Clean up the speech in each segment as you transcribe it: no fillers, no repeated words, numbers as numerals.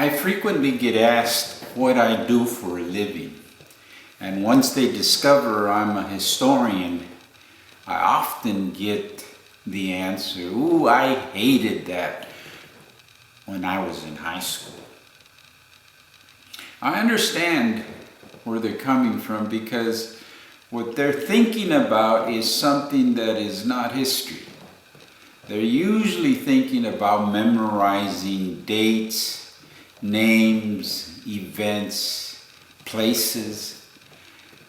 I frequently get asked what I do for a living. And once they discover I'm a historian, I often get the answer, "Ooh, I hated that when I was in high school." I understand where they're coming from because what they're thinking about is something that is not history. They're usually thinking about memorizing dates, names, events, places,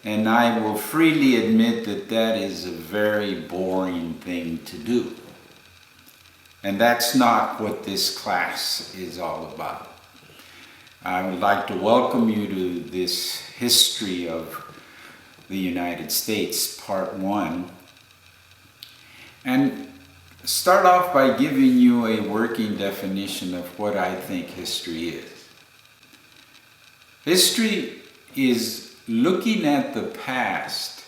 and I will freely admit that that is a very boring thing to do. And that's not what this class is all about. I would like to welcome you to this History of the United States, Part 1, and start off by giving you a working definition of what I think history is. History is looking at the past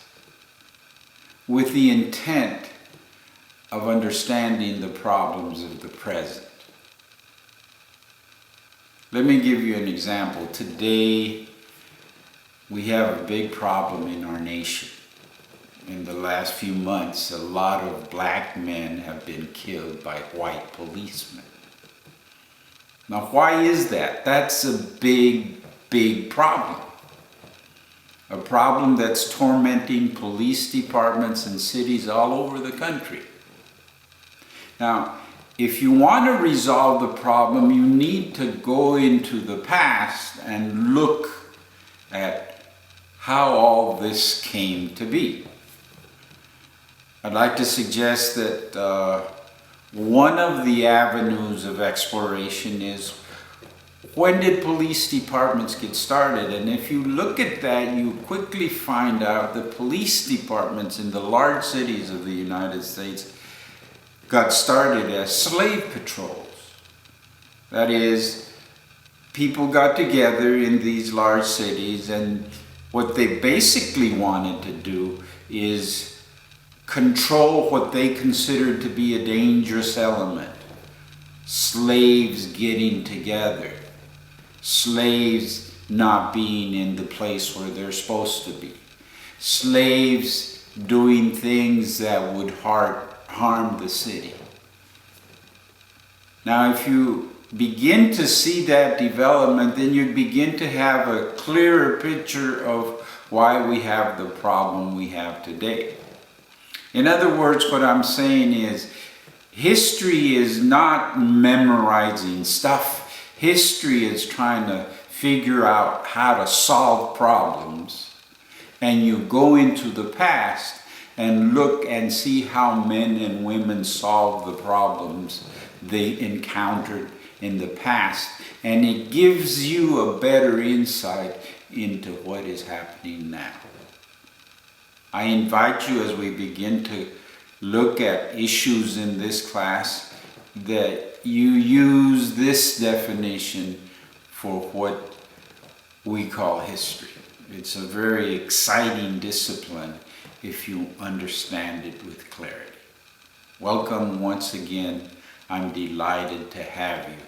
with the intent of understanding the problems of the present. Let me give you an example. Today, we have a big problem in our nation. In the last few months, a lot of black men have been killed by white policemen. Now, why is that? That's a big, big problem. A problem that's tormenting police departments and cities all over the country. Now, if you want to resolve the problem, you need to go into the past and look at how all this came to be. I'd like to suggest that one of the avenues of exploration is, when did police departments get started? And if you look at that, you quickly find out that police departments in the large cities of the United States got started as slave patrols. That is, people got together in these large cities, and what they basically wanted to do is control what they considered to be a dangerous element. Slaves getting together. Slaves not being in the place where they're supposed to be. Slaves doing things that would harm the city. Now, if you begin to see that development, then you begin to have a clearer picture of why we have the problem we have today. In other words, what I'm saying is, history is not memorizing stuff. History is trying to figure out how to solve problems. And you go into the past and look and see how men and women solved the problems they encountered in the past. And it gives you a better insight into what is happening now. I invite you, as we begin to look at issues in this class, that you use this definition for what we call history. It's a very exciting discipline if you understand it with clarity. Welcome once again. I'm delighted to have you.